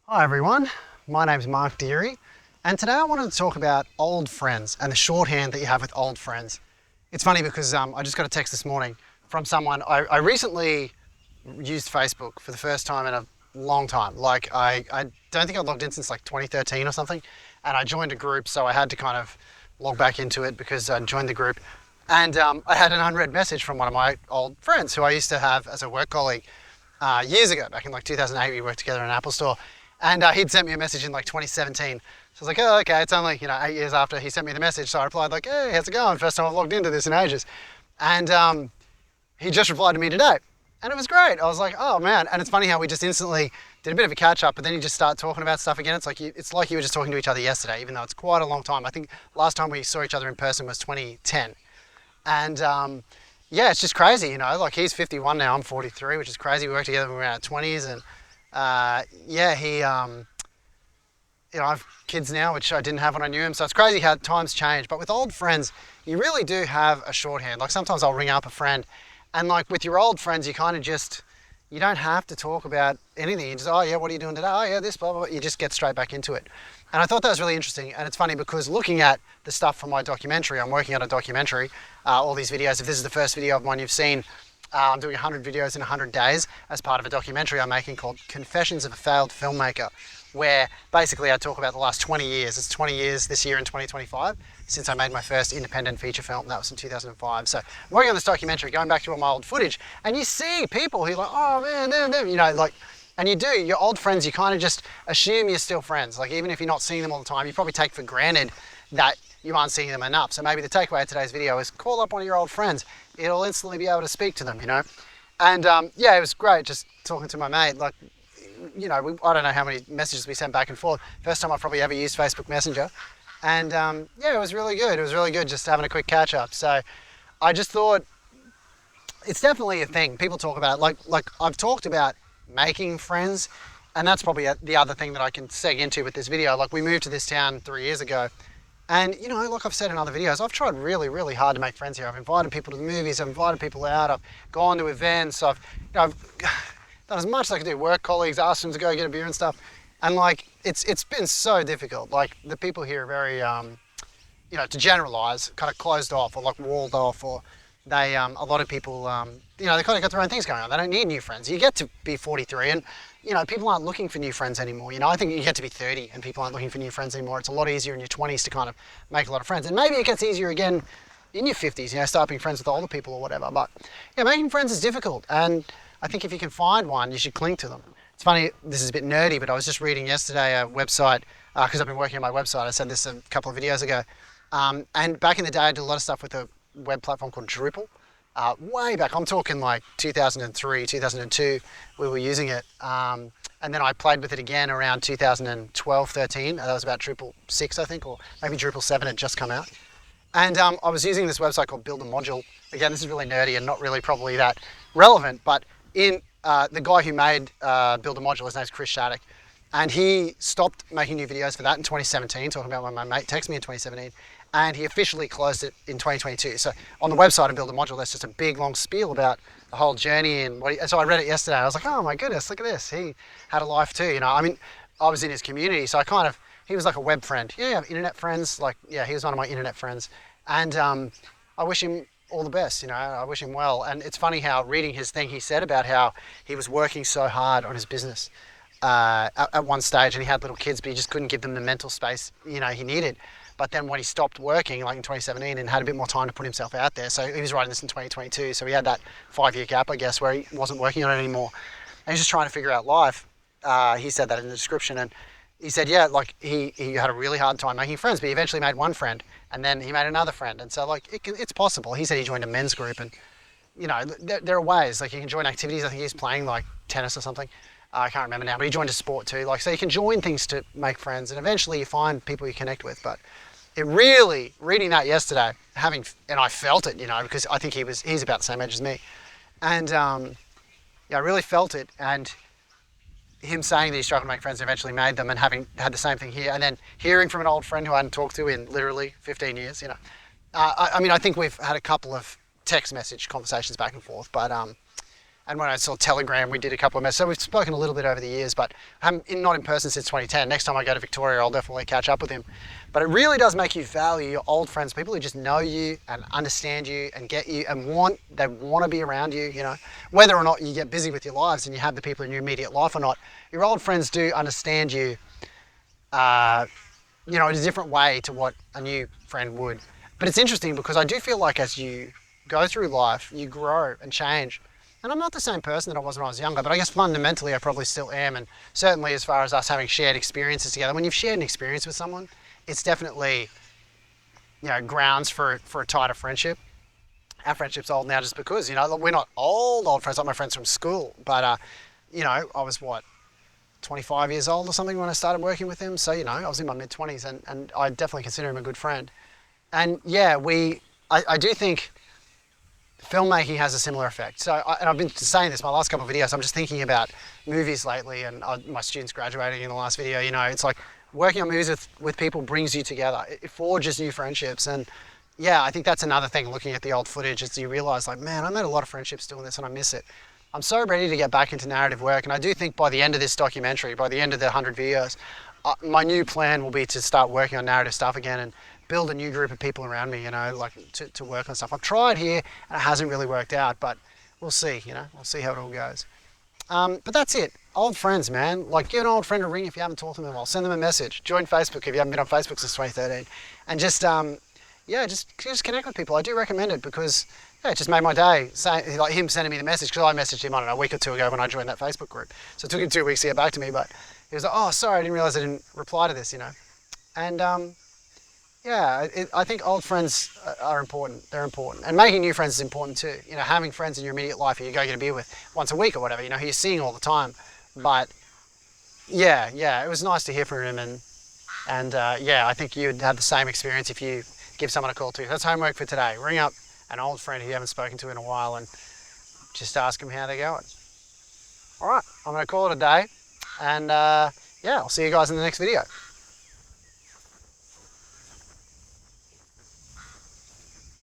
Hi everyone, my name's Mark Deere, and today I wanted to talk about old friends and the shorthand that you have with old friends. It's funny because I just got a text this morning from someone. I recently used Facebook for the first time in a long time. Like I don't think I'd logged in since like 2013 or something, and I joined a group, so I had to kind of log back into it because I joined the group. And I had an unread message from one of my old friends who I used to have as a work colleague years ago, back in like 2008. We worked together in an Apple store. And he'd sent me a message in like 2017. So I was like, oh, okay, it's only 8 years after he sent me the message. So I replied like, hey, how's it going? First time I've logged into this in ages. And he just replied to me today. And it was great. I was like, oh man. And it's funny how we just instantly did a bit of a catch up, but then you just start talking about stuff again. It's like you were just talking to each other yesterday, even though it's quite a long time. I think last time we saw each other in person was 2010. And yeah, it's just crazy, like he's 51 now, I'm 43, which is crazy. We worked together when we were in our 20s, and yeah, I have kids now, which I didn't have when I knew him. So it's crazy how times change. But with old friends, you really do have a shorthand. Like sometimes I'll ring up a friend, and like with your old friends, you kind of you don't have to talk about anything. You just, oh yeah, what are you doing today? Oh yeah, this, blah, blah, blah. You just get straight back into it. And I thought that was really interesting. And it's funny because looking at the stuff from my documentary, I'm working on a documentary, all these videos. If this is the first video of mine you've seen, I'm doing 100 videos in 100 days as part of a documentary I'm making called Confessions of a Failed Filmmaker, where basically I talk about the last 20 years. It's 20 years this year in 2025 since I made my first independent feature film. That was in 2005. So I'm working on this documentary, going back to all my old footage, and you see people who are like, oh man, them, and you do, your old friends, you kind of just assume you're still friends. Like even if you're not seeing them all the time, you probably take for granted that you aren't seeing them enough. So maybe the takeaway of today's video is call up one of your old friends. It'll instantly be able to speak to them, And yeah, it was great just talking to my mate. Like, I don't know how many messages we sent back and forth. First time I probably ever used Facebook Messenger. And yeah, it was really good. It was really good just having a quick catch up. So I just thought it's definitely a thing. People talk about it. Like I've talked about making friends, and that's probably the other thing that I can seg into with this video. Like we moved to this town 3 years ago, and like I've said in other videos, I've tried really, really hard to make friends here. I've invited people to the movies, I've invited people out, I've gone to events, I've done as much as I could do. Work colleagues, asked them to go get a beer and stuff, and like it's been so difficult. Like the people here are very, to generalize, kind of closed off or like walled off, or they a lot of people, they kind of got their own things going on. They don't need new friends. You get to be 43 and people aren't looking for new friends anymore. I think you get to be 30 and people aren't looking for new friends anymore. It's a lot easier in your 20s to kind of make a lot of friends. And maybe it gets easier again in your 50s, start being friends with older people or whatever. But yeah, making friends is difficult. And I think if you can find one, you should cling to them. It's funny, this is a bit nerdy, but I was just reading yesterday a website, because I've been working on my website. I said this a couple of videos ago. And back in the day, I did a lot of stuff with a web platform called Drupal. Way back, I'm talking like 2003, 2002, we were using it. And then I played with it again around 2012, 13. That was about Drupal 6, I think, or maybe Drupal 7 had just come out. And I was using this website called Build a Module. Again, this is really nerdy and not really probably that relevant, but in the guy who made Build a Module, his name's Chris Shattuck, and he stopped making new videos for that in 2017, talking about when my mate texted me in 2017. And he officially closed it in 2022. So on the website of Build a Module, there's just a big long spiel about the whole journey and so I read it yesterday. I was like, oh my goodness, look at this. He had a life too, I mean, I was in his community, so he was like a web friend. Yeah, internet friends. Like, yeah, he was one of my internet friends. And I wish him all the best, I wish him well. And it's funny how reading his thing, he said about how he was working so hard on his business at one stage, and he had little kids, but he just couldn't give them the mental space, he needed. But then when he stopped working, like in 2017, and had a bit more time to put himself out there, so he was writing this in 2022, so he had that 5-year gap, I guess, where he wasn't working on it anymore. And he's just trying to figure out life. He said that in the description, and he said, yeah, like he had a really hard time making friends, but he eventually made one friend, and then he made another friend. And so like, it's possible. He said he joined a men's group, and there are ways, like you can join activities. I think he's playing like tennis or something. I can't remember now, but he joined a sport too. Like, so you can join things to make friends, and eventually you find people you connect with. But it really, reading that yesterday, and I felt it, because I think he's about the same age as me. And yeah, I really felt it. And him saying that he struggled to make friends and eventually made them, and having had the same thing here, and then hearing from an old friend who I hadn't talked to in literally 15 years, I mean, I think we've had a couple of text message conversations back and forth, but And when I saw Telegram, we did a couple of messages. So we've spoken a little bit over the years, but I'm not in person since 2010. Next time I go to Victoria, I'll definitely catch up with him. But it really does make you value your old friends, people who just know you and understand you and get you and they want to be around you, you know. Whether or not you get busy with your lives and you have the people in your immediate life or not, your old friends do understand you, you know, in a different way to what a new friend would. But it's interesting because I do feel like as you go through life, you grow and change. And I'm not the same person that I was when I was younger, but I guess fundamentally I probably still am. And certainly as far as us having shared experiences together, when you've shared an experience with someone, it's definitely, you know, grounds for a tighter friendship. Our friendship's old now just because, you know, we're not old friends like my friends from school, but, you know, I was 25 years old or something when I started working with him. So, you know, I was in my mid-20s and I definitely consider him a good friend. And yeah, I do think filmmaking has a similar effect. So, and I've been saying this my last couple of videos, I'm just thinking about movies lately and my students graduating in the last video, you know, it's like working on movies with people brings you together. It forges new friendships. And yeah, I think that's another thing looking at the old footage is you realize like, man, I made a lot of friendships doing this and I miss it. I'm so ready to get back into narrative work. And I do think by the end of this documentary, by the end of the 100 videos, my new plan will be to start working on narrative stuff again and build a new group of people around me, you know, like to work on stuff. I've tried here and it hasn't really worked out, but we'll see, you know, we'll see how it all goes. But that's it. Old friends, man. Like give an old friend a ring if you haven't talked to them in a while. Send them a message. Join Facebook if you haven't been on Facebook since 2013. And just, yeah, just connect with people. I do recommend it because yeah, it just made my day. Like him sending me the message, because I messaged him, I don't know, a week or two ago when I joined that Facebook group. So it took him 2 weeks to get back to me, but he was like, oh, sorry, I didn't realize I didn't reply to this, you know. And yeah, I think old friends are important. They're important. And making new friends is important too. You know, having friends in your immediate life who you go get a beer with once a week or whatever, you know, who you're seeing all the time. But yeah, it was nice to hear from him. And yeah, I think you'd have the same experience if you give someone a call too. That's homework for today. Ring up an old friend who you haven't spoken to in a while and just ask them how they're going. All right, I'm going to call it a day. And yeah, I'll see you guys in the next video.